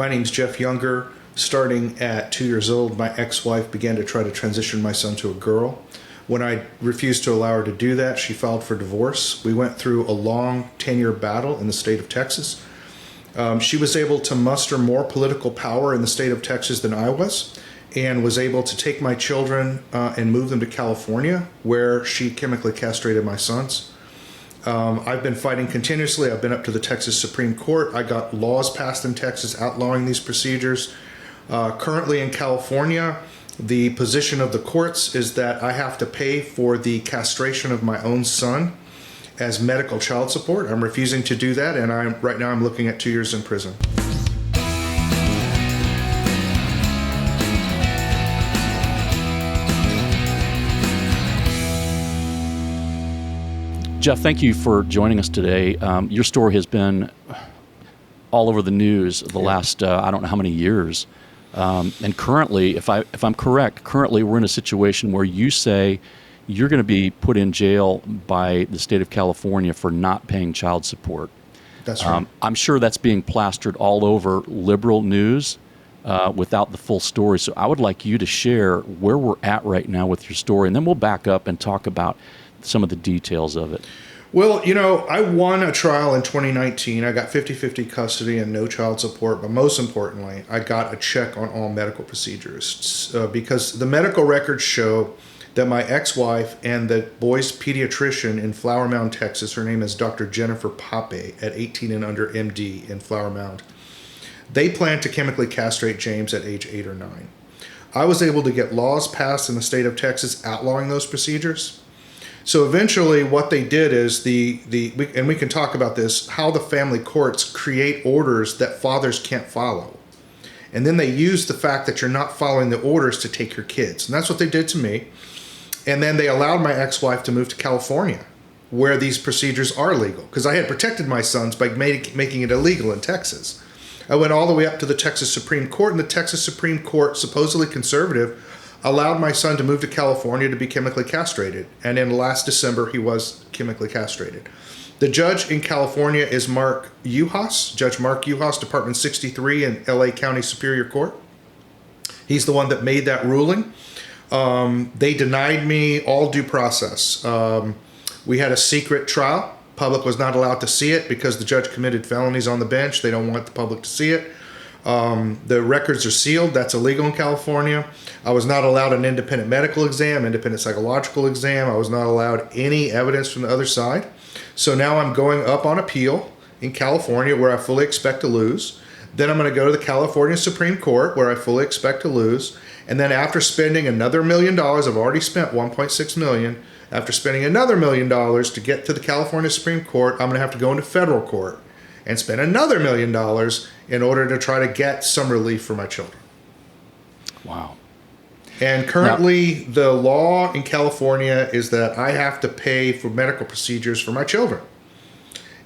My name's Jeff Younger. Starting at 2 years old, my ex-wife began to try to transition my son to a girl. When I refused to allow her to do that, she filed for divorce. We went through a long 10-year battle in the state of Texas. She was able to muster more political power in the state of Texas than I was, and was able to take my children and move them to California, where she chemically castrated my sons. I've been fighting continuously. I've been up to the Texas Supreme Court. I got laws passed in Texas outlawing these procedures. Currently in California, the position of the courts is that I have to pay for the castration of my own son as medical child support. I'm refusing to do that, and right now I'm looking at 2 years in prison. Jeff, thank you for joining us today. Your story has been all over the news the last, I don't know how many years. And currently, if I'm correct, currently we're in a situation where you say you're going to be put in jail by the state of California for not paying child support. That's right. I'm sure that's being plastered all over liberal news without the full story. So I would like you to share where we're at right now with your story, and then we'll back up and talk about some of the details of it. Well, you know, I won a trial in 2019. I got 50-50 custody and no child support. But most importantly, I got a check on all medical procedures because the medical records show that my ex-wife and the boy's pediatrician in Flower Mound, Texas, her name is Dr. Jennifer Pape at 18 and under MD in Flower Mound. They plan to chemically castrate James at age 8 or 9. I was able to get laws passed in the state of Texas outlawing those procedures. So eventually what they did is and we can talk about this, how the family courts create orders that fathers can't follow. And then they use the fact that you're not following the orders to take your kids. And that's what they did to me. And then they allowed my ex-wife to move to California, where these procedures are legal. Because I had protected my sons by making it illegal in Texas. I went all the way up to the Texas Supreme Court, and the Texas Supreme Court, supposedly conservative, allowed my son to move to California to be chemically castrated. And in last December, he was chemically castrated. The judge in California is Judge Mark Juhas, Department 63 in LA County Superior Court. He's the one that made that ruling. They denied me all due process. We had a secret trial. Public was not allowed to see it because the judge committed felonies on the bench. They don't want the public to see it. The records are sealed. That's illegal in California. I was not allowed an independent medical exam, independent psychological exam. I was not allowed any evidence from the other side. So now I'm going up on appeal in California, where I fully expect to lose. Then I'm going to go to the California Supreme Court, where I fully expect to lose. And then after spending another $1 million, I've already spent $1.6 million. After spending another $1 million to get to the California Supreme Court, I'm going to have to go into federal court and spend another $1 million in order to try to get some relief for my children. Wow. And currently, the law in California is that I have to pay for medical procedures for my children.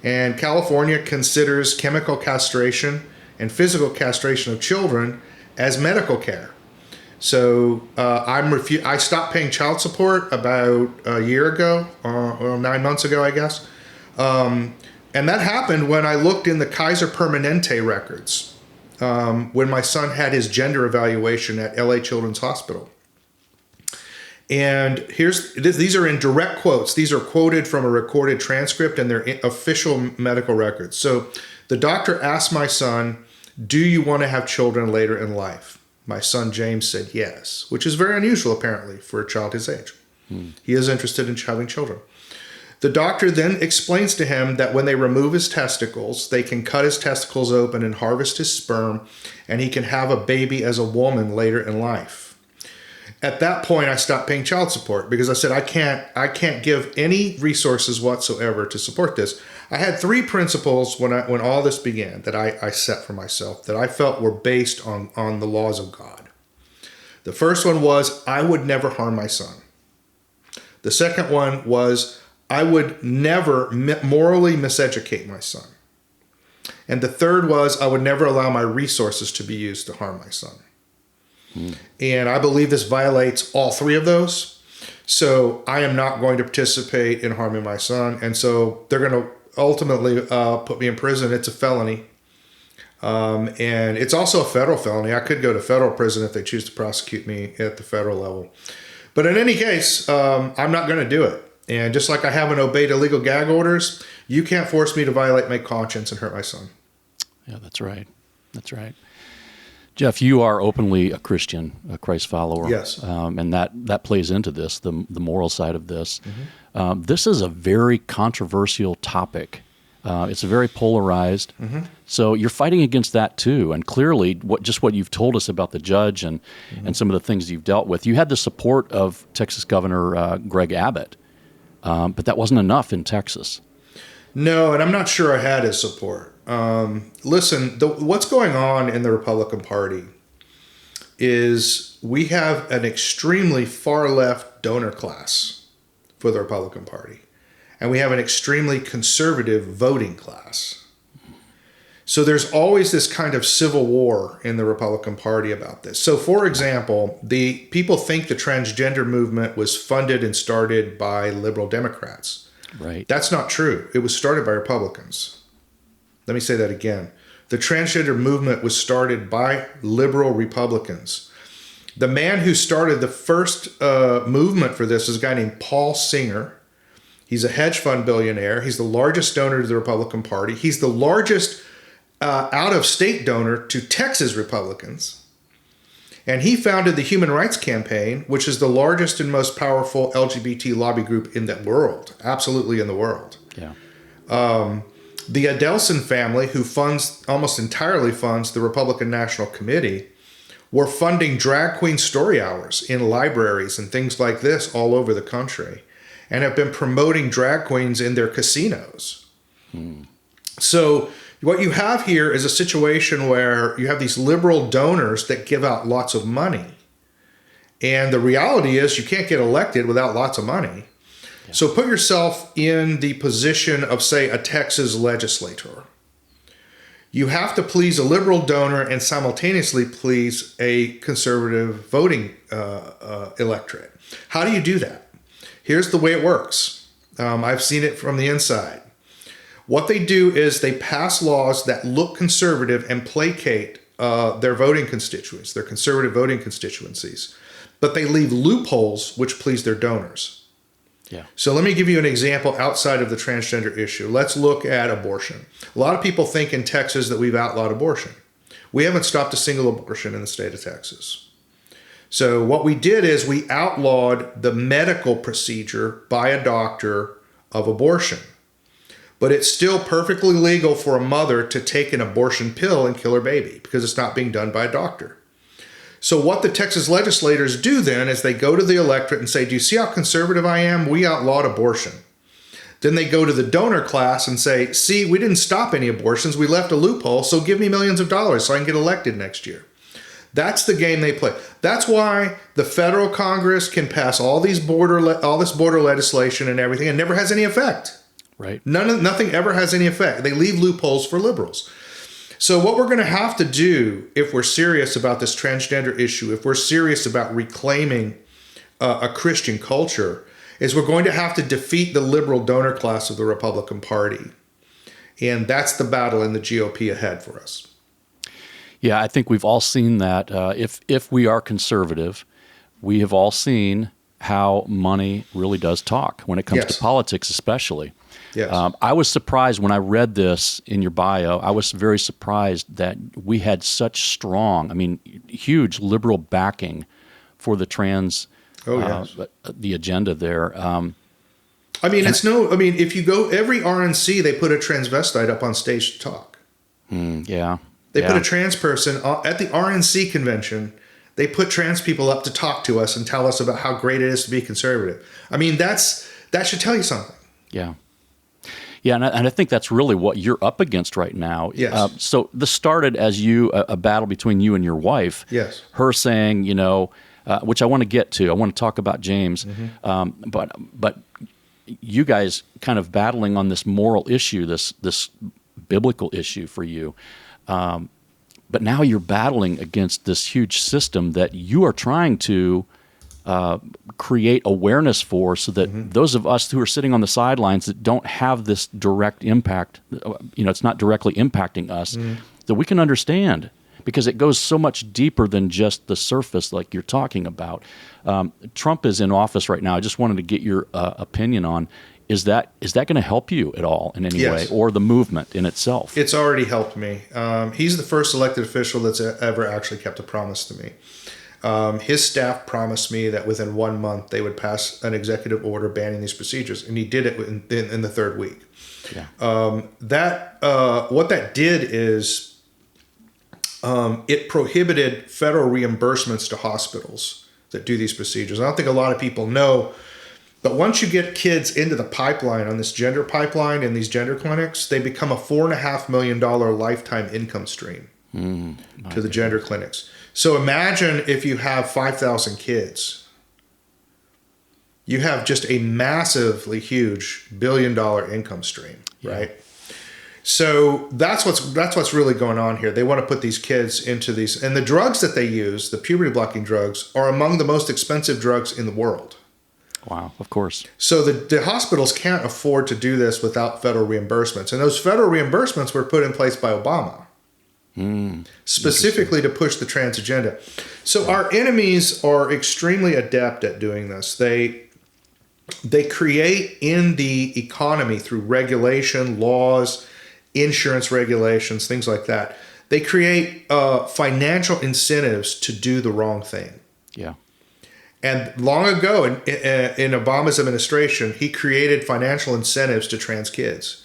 And California considers chemical castration and physical castration of children as medical care. So I stopped paying child support about a year ago, or 9 months ago, I guess. And that happened when I looked in the Kaiser Permanente records, when my son had his gender evaluation at LA Children's Hospital. And these are in direct quotes. These are quoted from a recorded transcript, and they're official medical records. So the doctor asked my son, "Do you want to have children later in life?" My son James said yes, which is very unusual apparently for a child his age. He is interested in having children. The doctor then explains to him that when they remove his testicles, they can cut his testicles open and harvest his sperm, and he can have a baby as a woman later in life. At that point, I stopped paying child support because I said I can't give any resources whatsoever to support this. I had 3 principles when all this began that I set for myself that I felt were based on the laws of God. The first one was I would never harm my son. The second one was I would never morally miseducate my son. And the third was I would never allow my resources to be used to harm my son. And I believe this violates all 3 of those. So I am not going to participate in harming my son. And so they're going to ultimately put me in prison. It's a felony. And it's also a federal felony. I could go to federal prison if they choose to prosecute me at the federal level. But in any case, I'm not going to do it. And just like I haven't obeyed illegal gag orders, you can't force me to violate my conscience and hurt my son. Yeah, that's right. That's right. Jeff, you are openly a Christian, a Christ follower. Yes. And that plays into this, the moral side of this. This is a very controversial topic. It's very polarized. So you're fighting against that too. And clearly, what you've told us about the judge and some of the things you've dealt with, you had the support of Texas Governor Greg Abbott, but that wasn't enough in Texas. No, and I'm not sure I had his support. Listen, what's going on in the Republican Party is we have an extremely far-left donor class for the Republican Party, and we have an extremely conservative voting class. So there's always this kind of civil war in the Republican Party about this. So, for example, the people think the transgender movement was funded and started by liberal Democrats. Right. That's not true. It was started by Republicans. Let me say that again. The transgender movement was started by liberal Republicans. The man who started the first movement for this is a guy named Paul Singer. He's a hedge fund billionaire. He's the largest donor to the Republican Party. He's the largest out-of-state donor to Texas Republicans. And he founded the Human Rights Campaign, which is the largest and most powerful LGBT lobby group in the world, absolutely in the world. Yeah. The Adelson family, who almost entirely funds the Republican National Committee, were funding drag queen story hours in libraries and things like this all over the country, and have been promoting drag queens in their casinos. So what you have here is a situation where you have these liberal donors that give out lots of money. And the reality is you can't get elected without lots of money. Yeah. So put yourself in the position of, say, a Texas legislator. You have to please a liberal donor and simultaneously please a conservative voting electorate. How do you do that? Here's the way it works. I've seen it from the inside. What they do is they pass laws that look conservative and placate their voting constituents, their conservative voting constituencies, but they leave loopholes which please their donors. Yeah. So let me give you an example outside of the transgender issue. Let's look at abortion. A lot of people think in Texas that we've outlawed abortion. We haven't stopped a single abortion in the state of Texas. So what we did is we outlawed the medical procedure by a doctor of abortion. But it's still perfectly legal for a mother to take an abortion pill and kill her baby because it's not being done by a doctor. So what the Texas legislators do then is they go to the electorate and say, do you see how conservative I am? We outlawed abortion. Then they go to the donor class and say, see, we didn't stop any abortions. We left a loophole, so give me millions of dollars so I can get elected next year. That's the game they play. That's why the federal Congress can pass all this border legislation and everything and never has any effect. Right. Nothing ever has any effect. They leave loopholes for liberals. So what we're going to have to do if we're serious about this transgender issue, if we're serious about reclaiming a Christian culture, is we're going to have to defeat the liberal donor class of the Republican Party. And that's the battle in the GOP ahead for us. Yeah, I think we've all seen that. If we are conservative, we have all seen how money really does talk when it comes to politics especially. Yes. I was surprised when I read this in your bio. I was very surprised that we had such strong, huge liberal backing for the trans, the agenda there. If you go, every RNC, they put a transvestite up on stage to talk. They put a trans person at the RNC convention. They put trans people up to talk to us and tell us about how great it is to be conservative. That should tell you something. Yeah. Yeah, and I think that's really what you're up against right now. Yes. So this started as a battle between you and your wife. Yes. Her saying, which I want to get to. I want to talk about James. Mm-hmm. But you guys kind of battling on this moral issue, this biblical issue for you. But now you're battling against this huge system that you are trying to create awareness for, so that those of us who are sitting on the sidelines that don't have this direct impact, it's not directly impacting us, that we can understand, because it goes so much deeper than just the surface like you're talking about. Trump is in office right now. I just wanted to get your opinion on, is that going to help you at all in any way, or the movement in itself? It's already helped me. He's the first elected official that's ever actually kept a promise to me. His staff promised me that within 1 month they would pass an executive order banning these procedures, and he did it in the third week. Yeah. What that did is it prohibited federal reimbursements to hospitals that do these procedures. I don't think a lot of people know, but once you get kids into the pipeline, on this gender pipeline in these gender clinics, they become a $4.5 million lifetime income stream to the gender clinics. So imagine if you have 5,000 kids. You have just a massively huge $1 billion income stream, right? So that's what's really going on here. They want to put these kids into these, and the drugs that they use, the puberty blocking drugs, are among the most expensive drugs in the world. Wow, of course. So the hospitals can't afford to do this without federal reimbursements, and those federal reimbursements were put in place by Obama. Specifically to push the trans agenda. So our enemies are extremely adept at doing this. They create in the economy through regulation, laws, insurance regulations, things like that. They create financial incentives to do the wrong thing. Yeah. And long ago in Obama's administration, he created financial incentives to trans kids.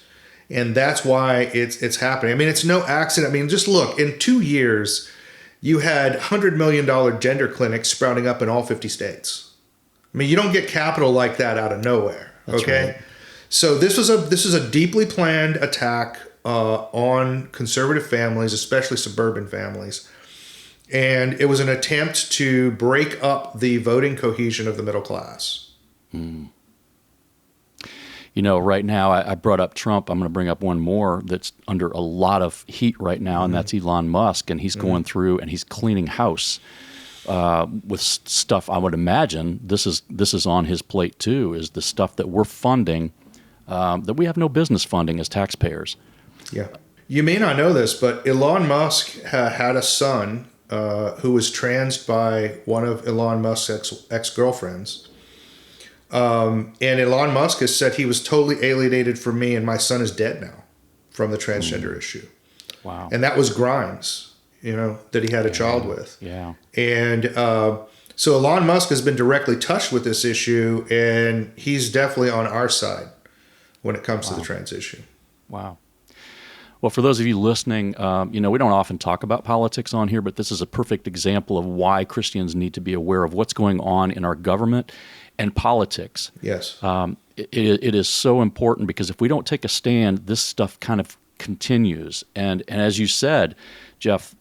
And that's why it's happening. I mean, it's no accident. I mean, just look, in 2 years, you had $100 million gender clinics sprouting up in all 50 states. I mean, you don't get capital like that out of nowhere. That's okay? Right. So this is a deeply planned attack on conservative families, especially suburban families. And it was an attempt to break up the voting cohesion of the middle class. You know, right now, I brought up Trump. I'm going to bring up one more that's under a lot of heat right now, and that's Elon Musk. And he's going through and he's cleaning house with stuff. I would imagine this is on his plate too, is the stuff that we're funding that we have no business funding as taxpayers. Yeah. You may not know this, but Elon Musk had a son who was transed by one of Elon Musk's ex-girlfriends. And Elon Musk has said he was totally alienated from me, and my son is dead now from the transgender issue. Wow. And that was Grimes, that he had a child with. Yeah. And so Elon Musk has been directly touched with this issue, and he's definitely on our side when it comes to the trans issue. Wow. Well, for those of you listening, we don't often talk about politics on here, but this is a perfect example of why Christians need to be aware of what's going on in our government and politics. Yes. It is so important, because if we don't take a stand, this stuff kind of continues. And as you said, Jeff,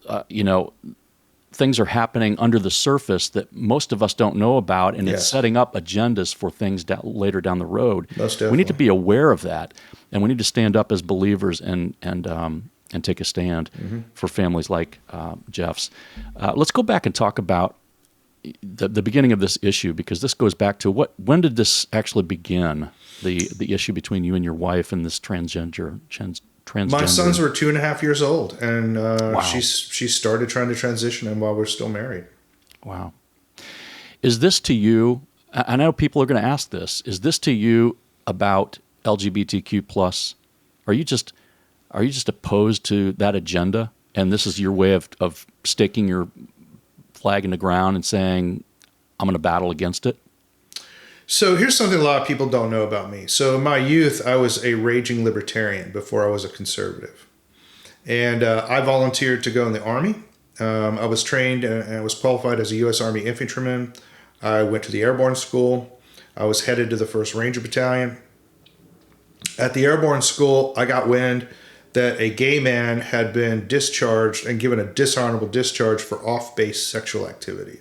things are happening under the surface that most of us don't know about, and it's setting up agendas for things later down the road. Most definitely. We need to be aware of that, and we need to stand up as believers and take a stand for families like Jeff's. Let's go back and talk about the beginning of this issue, because this goes back to when did this actually begin, the issue between you and your wife and this transgender. My sons were 2.5 years old, and Wow. she started trying to transition him while we're still married. Wow. Is this to you, I know people are going to ask this, is this to you about LGBTQ plus? Are you just opposed to that agenda, and this is your way of staking your flag in the ground and saying, I'm going to battle against it? So here's something a lot of people don't know about me. So in my youth, I was a raging libertarian before I was a conservative. And I volunteered to go in the Army. I was trained and I was qualified as a U.S. Army infantryman. I went to the airborne school. I was headed to the 1st Ranger Battalion. At the airborne school, I got wind that a gay man had been discharged and given a dishonorable discharge for off-base sexual activity.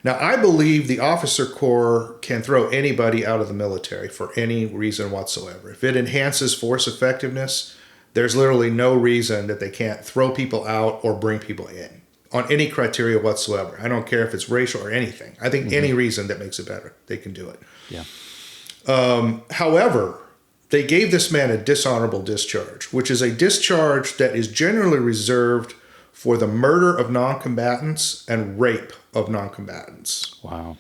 Now, I believe the officer corps can throw anybody out of the military for any reason whatsoever. If it enhances force effectiveness, there's literally no reason that they can't throw people out or bring people in on any criteria whatsoever. I don't care if it's racial or anything. I think any reason that makes it better, they can do it. Yeah. However, they gave this man a dishonorable discharge, which is a discharge that is generally reserved for the murder of non-combatants and rape of non-combatants. Wow.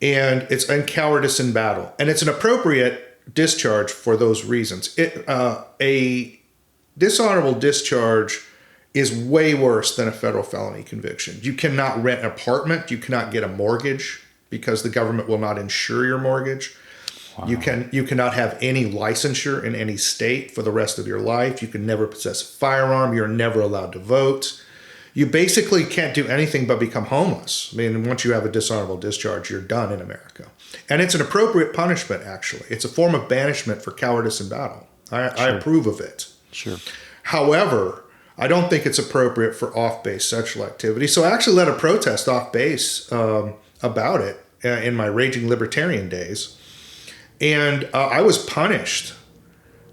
And it's in cowardice in battle. And it's an appropriate discharge for those reasons. A dishonorable discharge is way worse than a federal felony conviction. You cannot rent an apartment. You cannot get a mortgage because the government will not insure your mortgage. Wow. You cannot have any licensure in any state for the rest of your life. You can never possess a firearm. You're never allowed to vote. You basically can't do anything but become homeless. I mean, once you have a dishonorable discharge, you're done in America. And it's an appropriate punishment, actually. It's a form of banishment for cowardice in battle. I approve of it. Sure. However, I don't think it's appropriate for off-base sexual activity. So I actually led a protest off-base about it in my raging libertarian days. And I was punished.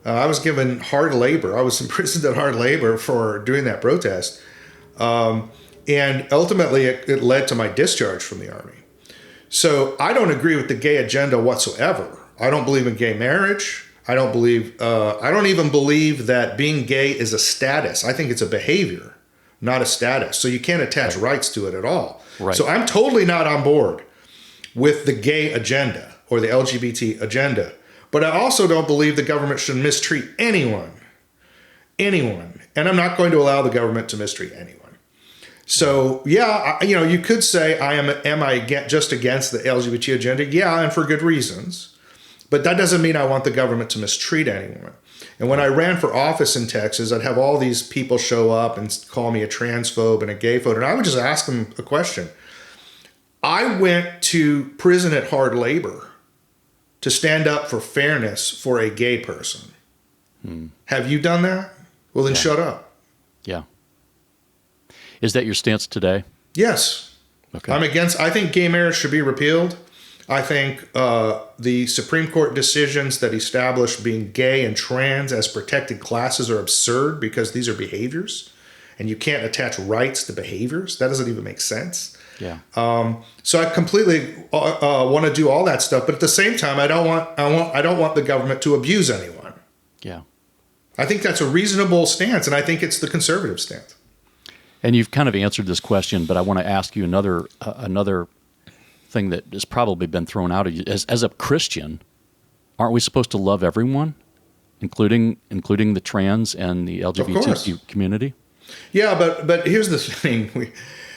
I was given hard labor. I was imprisoned at hard labor for doing that protest. And ultimately, it led to my discharge from the Army. So I don't agree with the gay agenda whatsoever. I don't believe in gay marriage. I don't even believe that being gay is a status. I think it's a behavior, not a status. So you can't attach rights to it at all. Right. So I'm totally not on board with the gay agenda or the LGBT agenda. But I also don't believe the government should mistreat anyone. And I'm not going to allow the government to mistreat anyone. So, yeah, you could say, am I just against the LGBT agenda? Yeah, and for good reasons. But that doesn't mean I want the government to mistreat anyone. And when I ran for office in Texas, I'd have all these people show up and call me a transphobe and a gayphobe, and I would just ask them a question. I went to prison at hard labor to stand up for fairness for a gay person. Have you done that? Well, then shut up. Yeah. Is that your stance today? Yes. Okay. I think gay marriage should be repealed. I think the Supreme Court decisions that establish being gay and trans as protected classes are absurd because these are behaviors, and you can't attach rights to behaviors. That doesn't even make sense. Yeah. So I completely want to do all that stuff, but at the same time, I don't want the government to abuse anyone. Yeah. I think that's a reasonable stance, and I think it's the conservative stance. And you've kind of answered this question, but I want to ask you another thing that has probably been thrown out of you. As a Christian, aren't we supposed to love everyone, including the trans and the LGBT community? Yeah, but here's the thing.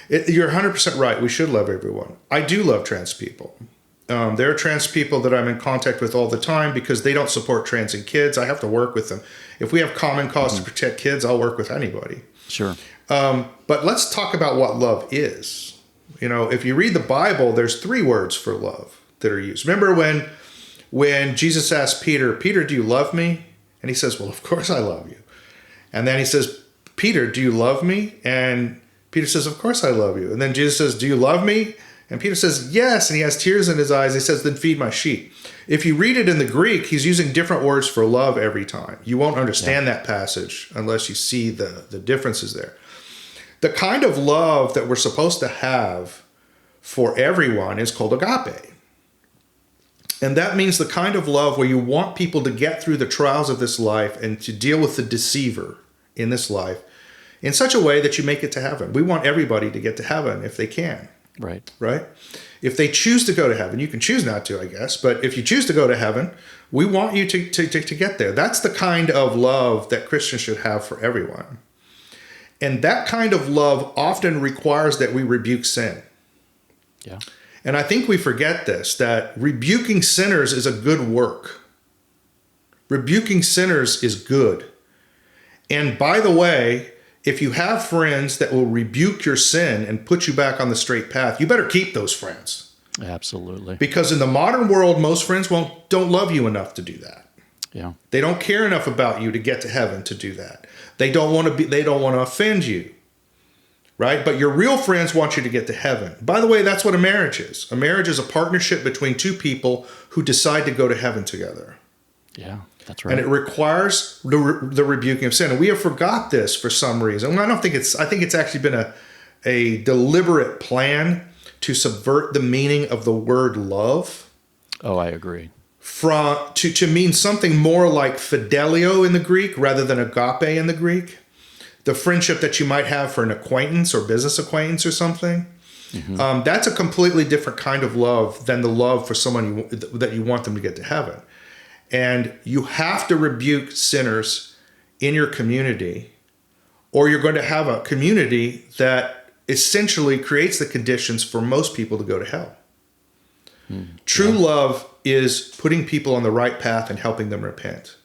You're 100% right. We should love everyone. I do love trans people. There are trans people that I'm in contact with all the time because they don't support trans and kids. I have to work with them. If we have common cause to protect kids, I'll work with anybody. Sure. But let's talk about what love is. If you read the Bible, there's 3 words for love that are used. Remember when Jesus asked Peter, do you love me? And he says, well, of course I love you. And then he says, Peter, do you love me? And Peter says, of course I love you. And then Jesus says, do you love me? And Peter says, yes. And he has tears in his eyes. He says, then feed my sheep. If you read it in the Greek, he's using different words for love every time. You won't understand that passage unless you see the differences there. The kind of love that we're supposed to have for everyone is called agape. And that means the kind of love where you want people to get through the trials of this life and to deal with the deceiver in this life in such a way that you make it to heaven. We want everybody to get to heaven if they can. Right. If they choose to go to heaven, you can choose not to, I guess, but if you choose to go to heaven, we want you to get there. That's the kind of love that Christians should have for everyone. And that kind of love often requires that we rebuke sin. Yeah. And I think we forget this, that rebuking sinners is a good work. Rebuking sinners is good. And by the way, if you have friends that will rebuke your sin and put you back on the straight path, you better keep those friends. Absolutely. Because in the modern world, most friends don't love you enough to do that. Yeah. They don't care enough about you to get to heaven to do that. They don't want to offend you. Right? But your real friends want you to get to heaven. By the way, that's what a marriage is. A marriage is a partnership between 2 people who decide to go to heaven together. Yeah, that's right. And it requires the rebuking of sin. And we have forgot this for some reason. I think it's actually been a deliberate plan to subvert the meaning of the word love. Oh, I agree. to mean something more like fidelio in the Greek rather than agape in the Greek. The friendship that you might have for an acquaintance or business acquaintance or something. Mm-hmm. That's a completely different kind of love than the love for someone that you want them to get to heaven. And you have to rebuke sinners in your community, or you're going to have a community that essentially creates the conditions for most people to go to hell. True love is putting people on the right path and helping them repent.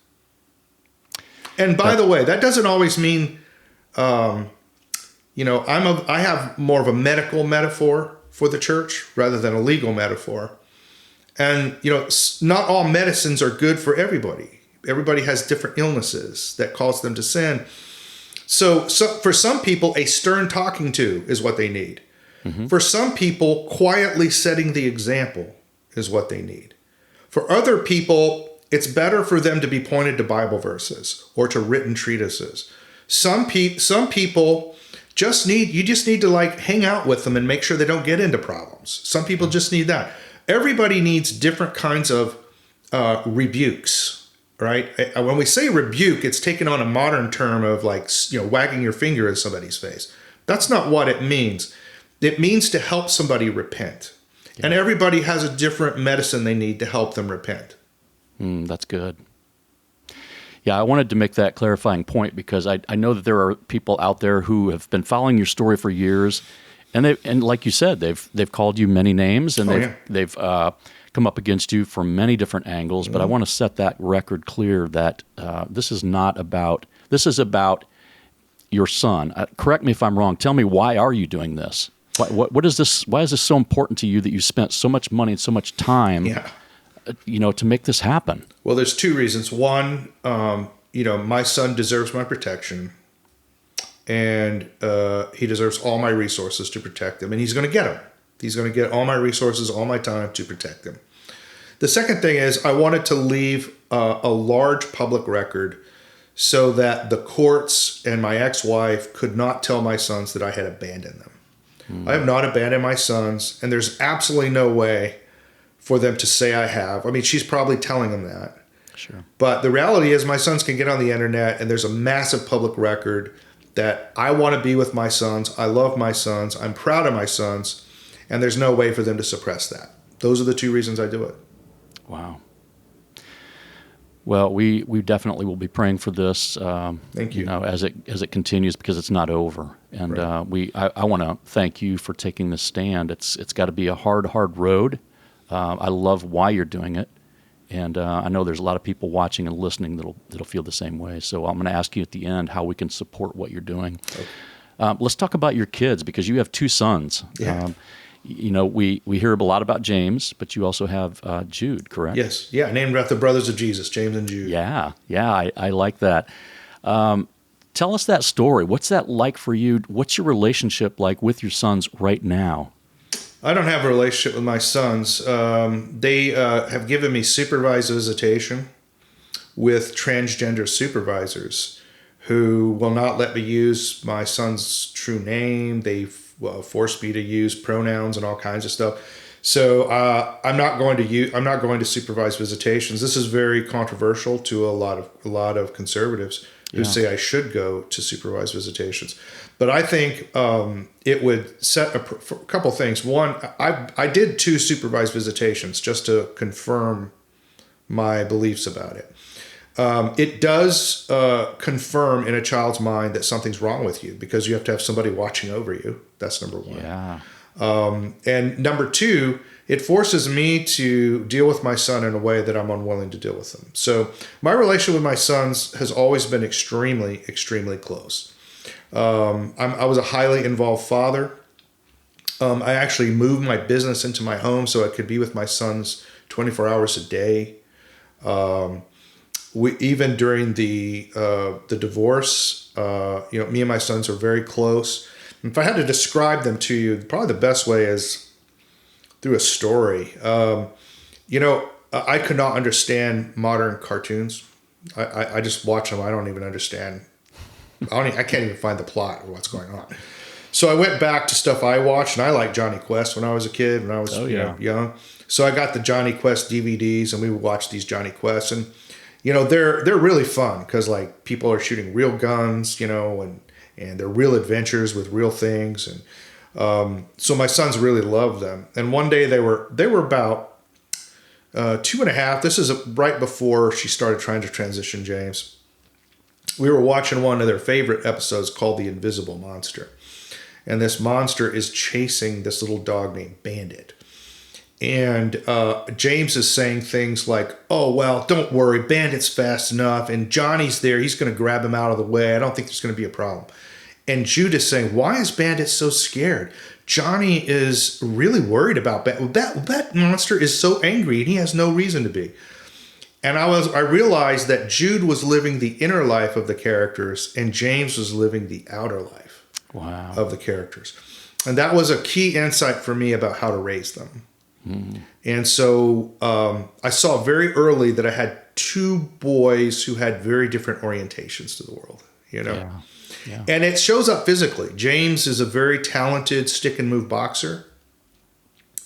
And by the way, that doesn't always mean, I have more of a medical metaphor for the church rather than a legal metaphor. And, not all medicines are good for everybody. Everybody has different illnesses that cause them to sin. So for some people, a stern talking to is what they need. Mm-hmm. For some people, quietly setting the example is what they need. For other people, it's better for them to be pointed to Bible verses or to written treatises. Some people just need to hang out with them and make sure they don't get into problems. Some people just need that. Everybody needs different kinds of rebukes, right? When we say rebuke, it's taken on a modern term of wagging your finger in somebody's face. That's not what it means. It means to help somebody repent. Yeah. And everybody has a different medicine they need to help them repent. That's good. Yeah, I wanted to make that clarifying point because I know that there are people out there who have been following your story for years, and like you said, they've called you many names, and they've come up against you from many different angles. Mm-hmm. But I want to set that record clear that this is about your son. Correct me if I'm wrong. Tell me, why are you doing this? What is this? Why is this so important to you that you spent so much money and so much time? Yeah. To make this happen? Well, there's two reasons. One, my son deserves my protection, and he deserves all my resources to protect him, and he's going to get them. He's going to get all my resources, all my time to protect him. The second thing is I wanted to leave a large public record so that the courts and my ex-wife could not tell my sons that I had abandoned them. I have not abandoned my sons, and there's absolutely no way for them to say I have. I mean, she's probably telling them that. Sure. But the reality is my sons can get on the internet, and there's a massive public record that I want to be with my sons. I love my sons. I'm proud of my sons, and there's no way for them to suppress that. Those are the two reasons I do it. Wow. Well, we definitely will be praying for this. Thank you. As it continues, because it's not over, and right. I want to thank you for taking this stand. It's got to be a hard road. I love why you're doing it, and I know there's a lot of people watching and listening that'll feel the same way. So I'm going to ask you at the end how we can support what you're doing. Okay. Let's talk about your kids, because you have two sons. Yeah. We hear a lot about James, but you also have Jude, correct? Yes. Yeah, named after the brothers of Jesus, James and Jude. Yeah, I like that. Tell us that story. What's that like for you? What's your relationship like with your sons right now? I don't have a relationship with my sons. They have given me supervised visitation with transgender supervisors who will not let me use my son's true name. They force me to use pronouns and all kinds of stuff. So I'm not going to supervised visitations. This is very controversial to a lot of conservatives who say I should go to supervised visitations. But I think it would set a couple things. One, I did 2 supervised visitations just to confirm my beliefs about it. It does confirm in a child's mind that something's wrong with you, because you have to have somebody watching over you. That's number one. Yeah. And number 2, it forces me to deal with my son in a way that I'm unwilling to deal with him. So my relationship with my sons has always been extremely, extremely close. I was a highly involved father. I actually moved my business into my home so I could be with my sons 24 hours a day. Even during the divorce, me and my sons are very close. If I had to describe them to you, probably the best way is through a story. I could not understand modern cartoons. I just watch them. I don't even understand. I can't even find the plot or what's going on. So I went back to stuff I watched, and I liked Johnny Quest when I was a kid, when I was young. So I got the Johnny Quest DVDs, and we would watch these Johnny Quests, and they're really fun because like people are shooting real guns, and they're real adventures with real things, and so my sons really loved them. And one day they were about 2.5. This is right before she started trying to transition James. We were watching one of their favorite episodes called The Invisible Monster. And this monster is chasing this little dog named Bandit. And James is saying things like, oh, well, don't worry, Bandit's fast enough. And Johnny's there. He's going to grab him out of the way. I don't think there's going to be a problem. And Jude is saying, why is Bandit so scared? Johnny is really worried about Bandit. That monster is so angry, and he has no reason to be. And I realized that Jude was living the inner life of the characters, and James was living the outer life of the characters. And that was a key insight for me about how to raise them. Mm. And so I saw very early that I had 2 boys who had very different orientations to the world, Yeah. And it shows up physically. James is a very talented stick and move boxer.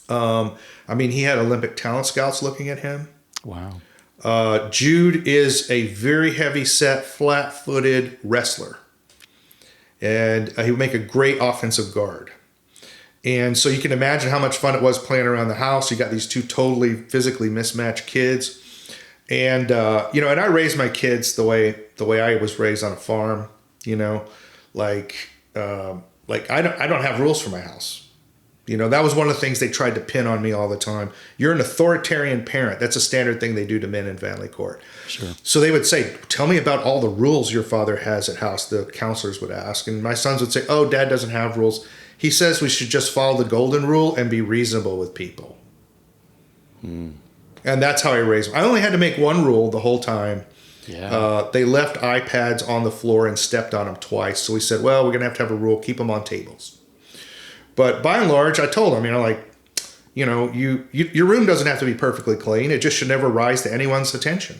He had Olympic talent scouts looking at him. Wow. Jude is a very heavy set, flat-footed wrestler. And he would make a great offensive guard. And so you can imagine how much fun it was playing around the house. You got these 2 totally physically mismatched kids. And, and I raised my kids the way I was raised on a farm, like I don't have rules for my house. That was one of the things they tried to pin on me all the time. You're an authoritarian parent. That's a standard thing they do to men in family court. Sure. So they would say, tell me about all the rules your father has at house, the counselors would ask. And my sons would say, oh, Dad doesn't have rules. He says we should just follow the golden rule and be reasonable with people. And that's how I raised them. I only had to make one rule the whole time. Yeah. They left iPads on the floor and stepped on them twice. So we said, well, we're going to have a rule, keep them on tables. But by and large, I told them, your room doesn't have to be perfectly clean. It just should never rise to anyone's attention.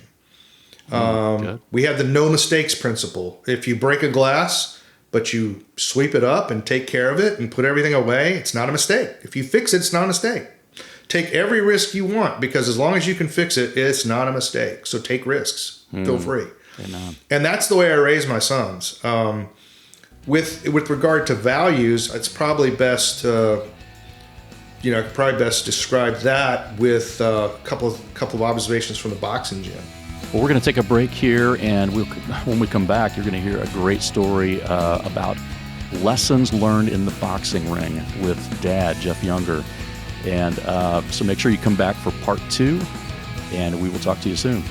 We have the no mistakes principle. If you break a glass, but you sweep it up and take care of it and put everything away, it's not a mistake. If you fix it, it's not a mistake. Take every risk you want, because as long as you can fix it, it's not a mistake. So take risks. Feel free. Amen. And that's the way I raise my sons. With regard to values, it's probably best describe that with a couple of observations from the boxing gym. Well, we're going to take a break here, and when we come back, you're going to hear a great story about lessons learned in the boxing ring with Dad, Jeff Younger. And so make sure you come back for part 2, and we will talk to you soon.